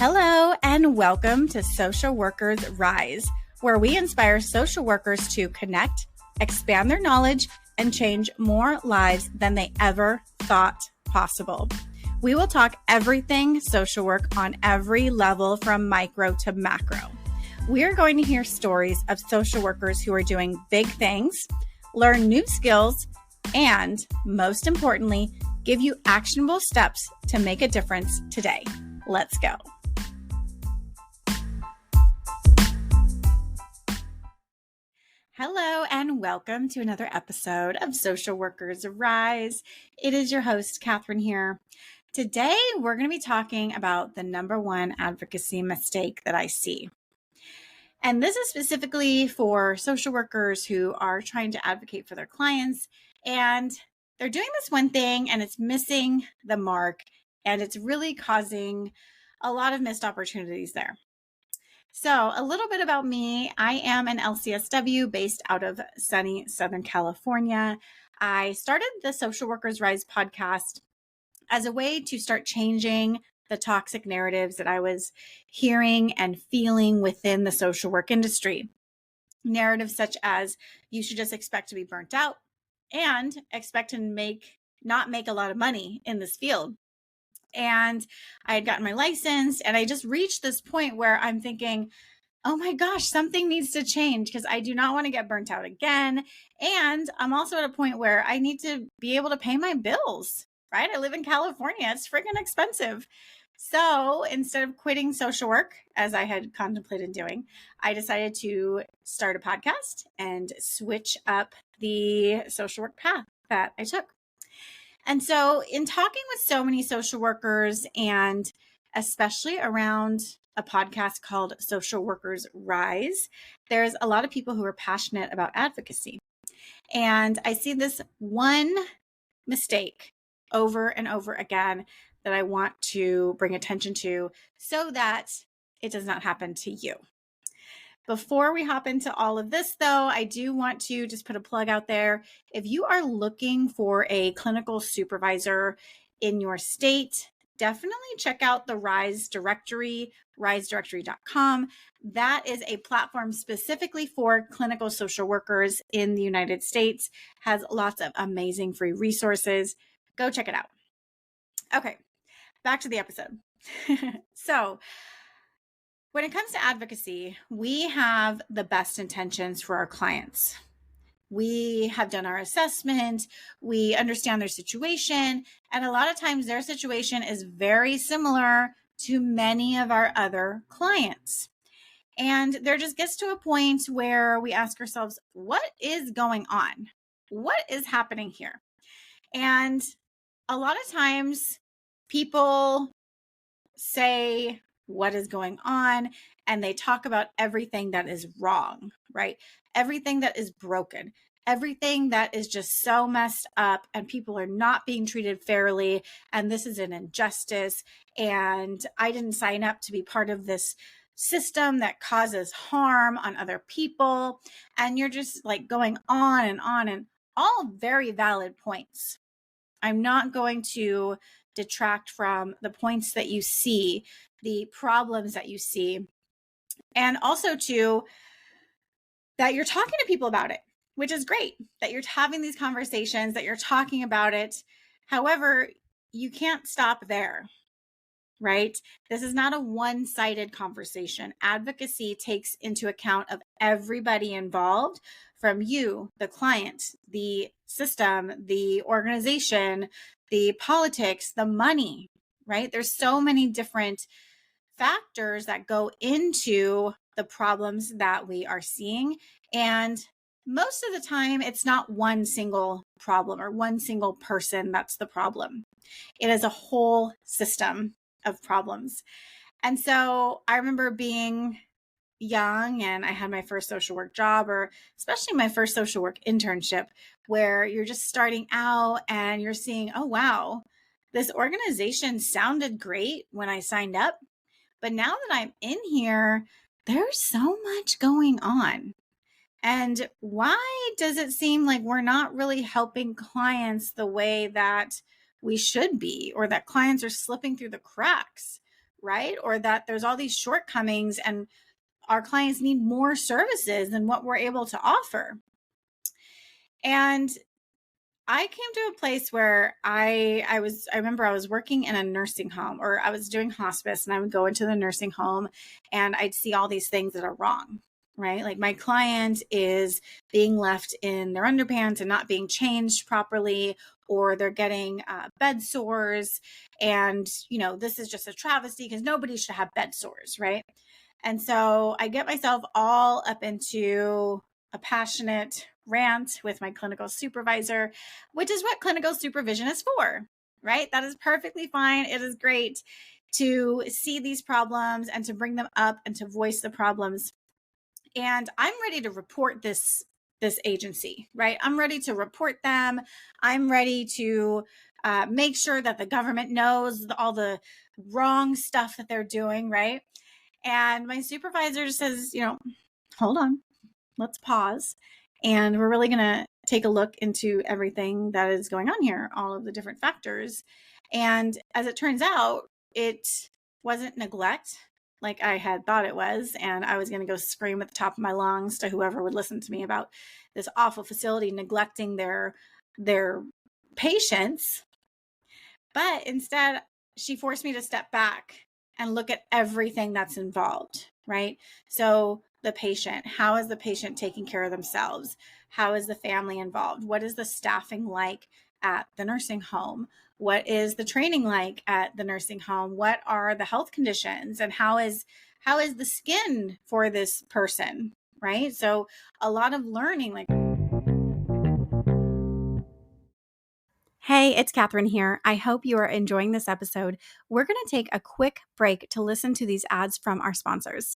Hello, and welcome to Social Workers Rise, where we inspire social workers to connect, expand their knowledge, and change more lives than they ever thought possible. We will talk everything social work on every level from micro to macro. We are going to hear stories of social workers who are doing big things, learn new skills, and most importantly, give you actionable steps to make a difference today. Let's go. Hello, and welcome to another episode of Social Workers Rise. It is your host, Catherine here. Today, we're going to be talking about the number one advocacy mistake that I see. And this is specifically for social workers who are trying to advocate for their clients, and they're doing this one thing and it's missing the mark, and it's really causing a lot of missed opportunities there. So a little bit about me. I am an LCSW based out of sunny Southern California. I started the Social Workers Rise podcast as a way to start changing the toxic narratives that I was hearing and feeling within the social work industry. Narratives such as you should just expect to be burnt out and expect to not make a lot of money in this field. And I had gotten my license, and I just reached this point where I'm thinking, oh my gosh, something needs to change because I do not want to get burnt out again. And I'm also at a point where I need to be able to pay my bills, right? I live in California. It's freaking expensive. So instead of quitting social work, as I had contemplated doing, I decided to start a podcast and switch up the social work path that I took. And so in talking with so many social workers, and especially around a podcast called Social Workers Rise, there's a lot of people who are passionate about advocacy. And I see this one mistake over and over again that I want to bring attention to so that it does not happen to you. Before we hop into all of this, though, I do want to just put a plug out there. If you are looking for a clinical supervisor in your state, definitely check out the Rise directory, risedirectory.com. That is a platform specifically for clinical social workers in the United States, has lots of amazing free resources. Go check it out. Okay, back to the episode. So, when it comes to advocacy, we have the best intentions for our clients. We have done our assessment, we understand their situation, and a lot of times their situation is very similar to many of our other clients. And there just gets to a point where we ask ourselves, what is going on? What is happening here? And a lot of times people say, what is going on? And they talk about everything that is wrong, right? Everything that is broken, everything that is just so messed up, and people are not being treated fairly. And this is an injustice. And I didn't sign up to be part of this system that causes harm on other people. And you're just like going on, and all very valid points. I'm not going to detract from the points that you see, the problems that you see, and also too, that you're talking to people about it, which is great, that you're having these conversations, that you're talking about it. However, you can't stop there, right? This is not a one-sided conversation. Advocacy takes into account of everybody involved, from you, the client, the system, the organization, the politics, the money, right? There's so many different factors that go into the problems that we are seeing. And most of the time, it's not one single problem or one single person that's the problem. It is a whole system of problems. And so I remember being young and I had my first social work job, or especially my first social work internship, where you're just starting out and you're seeing, oh, wow, this organization sounded great when I signed up. But now that I'm in here, there's so much going on. And why does it seem like we're not really helping clients the way that we should be, or that clients are slipping through the cracks? right? Or that there's all these shortcomings and our clients need more services than what we're able to offer. And I came to a place where I remember I was working in a nursing home, or I was doing hospice, and I would go into the nursing home and I'd see all these things that are wrong, right? Like my client is being left in their underpants and not being changed properly, or they're getting bed sores. And, this is just a travesty because nobody should have bed sores, right? And so I get myself all up into a passionate rant with my clinical supervisor, which is what clinical supervision is for, right? That is perfectly fine. It is great to see these problems and to bring them up and to voice the problems. And I'm ready to report this agency, right? I'm ready to report them. I'm ready to make sure that the government knows all the wrong stuff that they're doing, right? And my supervisor says, hold on, let's pause. And we're really going to take a look into everything that is going on here, all of the different factors. And as it turns out, it wasn't neglect like I had thought it was. And I was going to go scream at the top of my lungs to whoever would listen to me about this awful facility neglecting their patients. But instead, she forced me to step back and look at everything that's involved, right? So the patient, how is the patient taking care of themselves? How is the family involved? What is the staffing like at the nursing home? What is the training like at the nursing home? What are the health conditions? And how is the skin for this person, right? So a lot of learning, like, hey, it's Catherine here. I hope you are enjoying this episode. We're going to take a quick break to listen to these ads from our sponsors.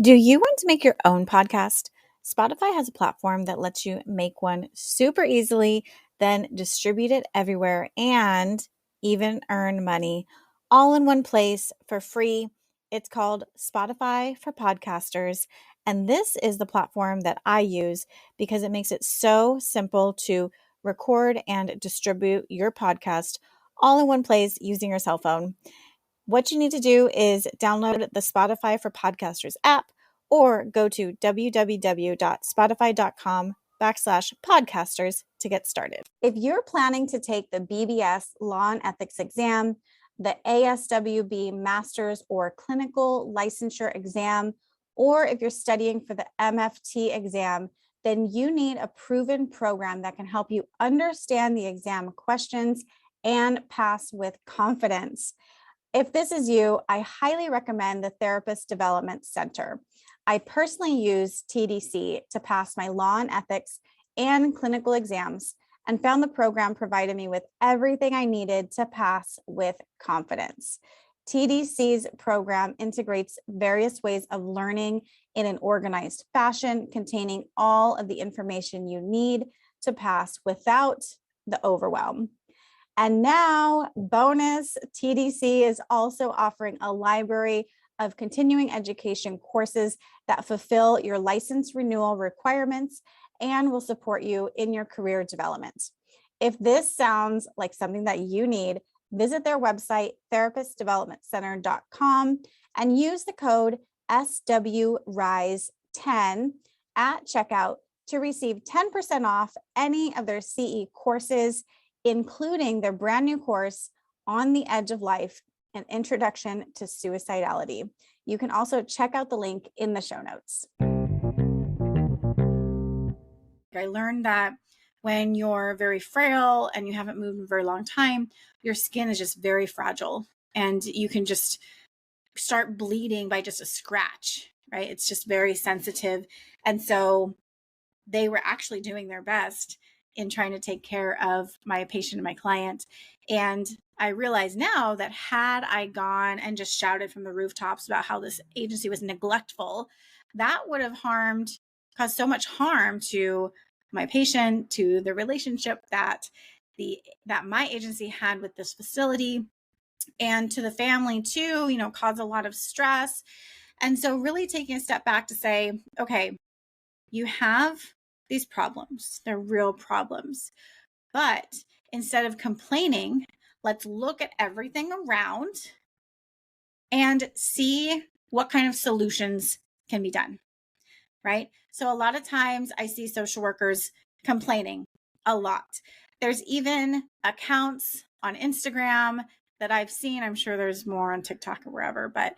Do you want to make your own podcast? Spotify has a platform that lets you make one super easily, then distribute it everywhere and even earn money all in one place for free. It's called Spotify for Podcasters. And this is the platform that I use because it makes it so simple to record and distribute your podcast all in one place using your cell phone. What you need to do is download the Spotify for Podcasters app or go to www.spotify.com/podcasters to get started. If you're planning to take the BBS Law and Ethics exam, the ASWB Master's or Clinical Licensure exam, or if you're studying for the MFT exam, then you need a proven program that can help you understand the exam questions and pass with confidence. If this is you, I highly recommend the Therapist Development Center. I personally use TDC to pass my law and ethics and clinical exams and found the program provided me with everything I needed to pass with confidence. TDC's program integrates various ways of learning in an organized fashion, containing all of the information you need to pass without the overwhelm. And now, bonus, TDC is also offering a library of continuing education courses that fulfill your license renewal requirements and will support you in your career development. If this sounds like something that you need, visit their website, therapistdevelopmentcenter.com, and use the code SWRISE10 at checkout to receive 10% off any of their CE courses, including their brand new course, On the Edge of Life, an Introduction to Suicidality. You can also check out the link in the show notes. I learned that when you're very frail and you haven't moved in a very long time, your skin is just very fragile and you can just start bleeding by just a scratch, right? It's just very sensitive. And so they were actually doing their best in trying to take care of my patient and my client. And I realize now that had I gone and just shouted from the rooftops about how this agency was neglectful, that would have caused so much harm to my patient, to the relationship that my agency had with this facility, and to the family too, caused a lot of stress. And so really taking a step back to say, okay, you have these problems. They're real problems. But instead of complaining, let's look at everything around and see what kind of solutions can be done, right? So a lot of times I see social workers complaining a lot. There's even accounts on Instagram that I've seen. I'm sure there's more on TikTok or wherever, but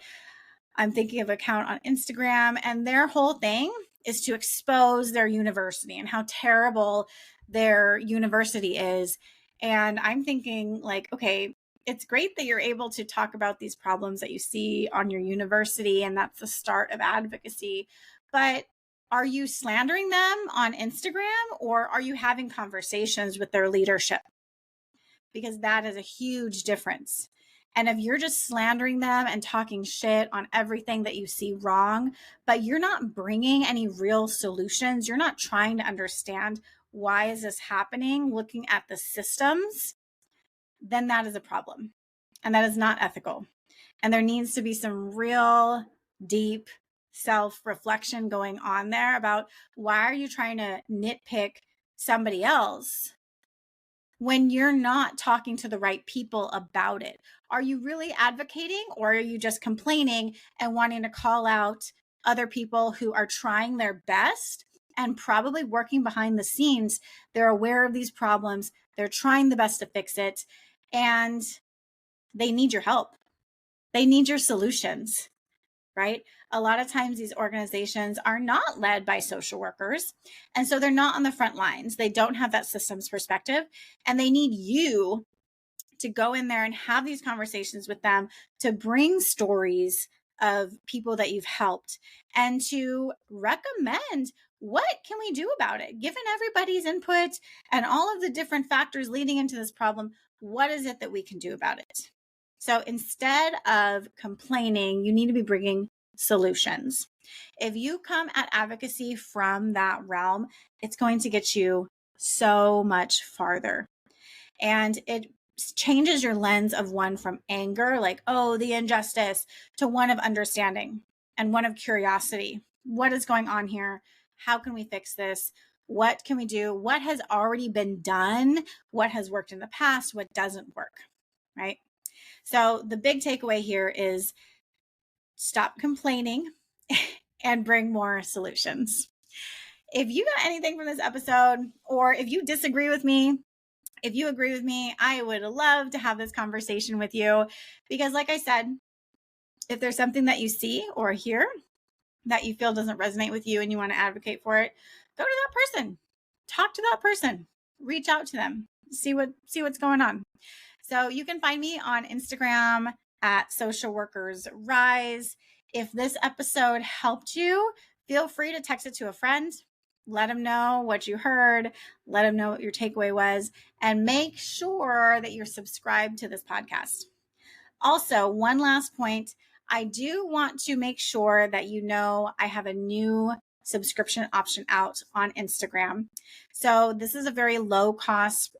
I'm thinking of an account on Instagram, and their whole thing is to expose their university and how terrible their university is. And I'm thinking, like, okay, it's great that you're able to talk about these problems that you see on your university, and that's the start of advocacy. But are you slandering them on Instagram, or are you having conversations with their leadership? Because that is a huge difference. And if you're just slandering them and talking shit on everything that you see wrong, but you're not bringing any real solutions, you're not trying to understand why is this happening, looking at the systems, then that is a problem. And that is not ethical. And there needs to be some real deep self-reflection going on there about why are you trying to nitpick somebody else when you're not talking to the right people about it? Are you really advocating, or are you just complaining and wanting to call out other people who are trying their best and probably working behind the scenes? They're aware of these problems. They're trying the best to fix it, and they need your help. They need your solutions, right? A lot of times these organizations are not led by social workers. And so they're not on the front lines. They don't have that systems perspective. And they need you to go in there and have these conversations with them, to bring stories of people that you've helped, and to recommend what can we do about it? Given everybody's input and all of the different factors leading into this problem, what is it that we can do about it? So instead of complaining, you need to be bringing solutions. If you come at advocacy from that realm, it's going to get you so much farther. And it changes your lens of one from anger, like, oh, the injustice, to one of understanding and one of curiosity. What is going on here? How can we fix this? What can we do? What has already been done? What has worked in the past? What doesn't work, right? So the big takeaway here is stop complaining and bring more solutions. If you got anything from this episode, or if you disagree with me, if you agree with me, I would love to have this conversation with you, because like I said, if there's something that you see or hear that you feel doesn't resonate with you and you want to advocate for it, go to that person, talk to that person, reach out to them, see what's going on. So you can find me on Instagram at Social Workers Rise. If this episode helped you, feel free to text it to a friend. Let them know what you heard. Let them know what your takeaway was. And make sure that you're subscribed to this podcast. Also, one last point. I do want to make sure that you know I have a new subscription option out on Instagram. So this is a very low cost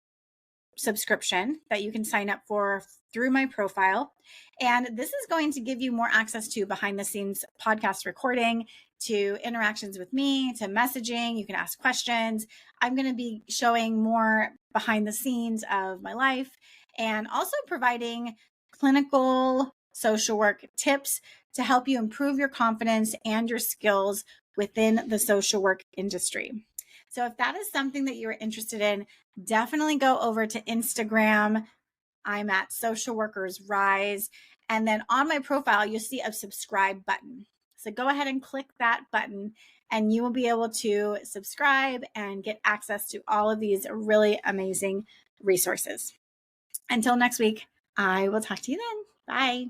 subscription that you can sign up for through my profile. And this is going to give you more access to behind the scenes podcast recording, to interactions with me, to messaging. You can ask questions. I'm going to be showing more behind the scenes of my life, and also providing clinical social work tips to help you improve your confidence and your skills within the social work industry. So if that is something that you're interested in, definitely go over to Instagram. I'm at Social Workers Rise. And then on my profile, you'll see a subscribe button. So go ahead and click that button, and you will be able to subscribe and get access to all of these really amazing resources. Until next week, I will talk to you then. Bye.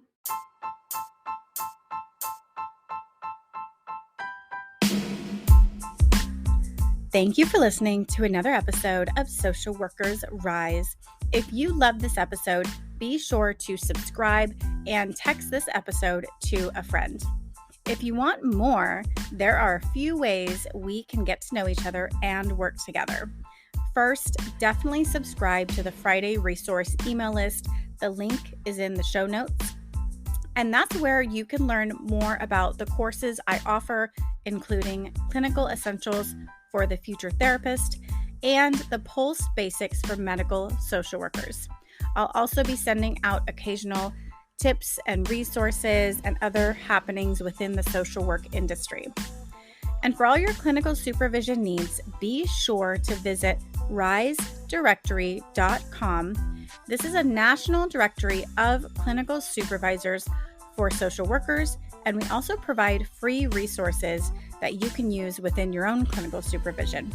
Thank you for listening to another episode of Social Workers Rise. If you love this episode, be sure to subscribe and text this episode to a friend. If you want more, there are a few ways we can get to know each other and work together. First, definitely subscribe to the Friday resource email list. The link is in the show notes. And that's where you can learn more about the courses I offer, including Clinical Essentials for the Future Therapist and the Pulse Basics for Medical Social Workers. I'll also be sending out occasional tips and resources and other happenings within the social work industry. And for all your clinical supervision needs, be sure to visit risedirectory.com. This is a national directory of clinical supervisors for social workers, and we also provide free resources that you can use within your own clinical supervision.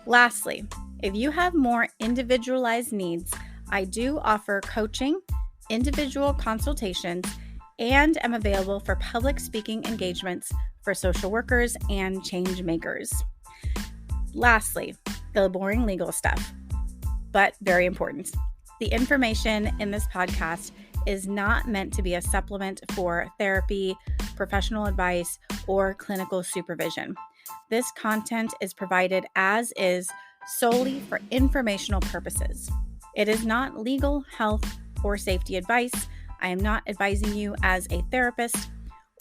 Lastly, if you have more individualized needs, I do offer coaching, individual consultations, and am available for public speaking engagements for social workers and change makers. Lastly, the boring legal stuff, but very important. The information in this podcast is not meant to be a supplement for therapy, professional advice, or clinical supervision. This content is provided as is solely for informational purposes. It is not legal, health, or safety advice. I am not advising you as a therapist.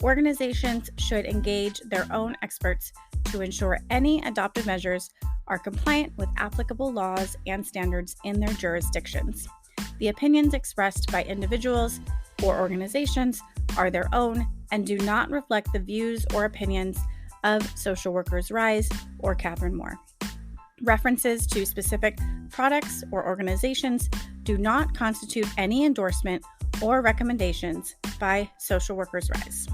Organizations should engage their own experts to ensure any adopted measures are compliant with applicable laws and standards in their jurisdictions. The opinions expressed by individuals or organizations are their own and do not reflect the views or opinions of Social Workers Rise or Catherine Moore. References to specific products or organizations do not constitute any endorsement or recommendations by Social Workers Rise.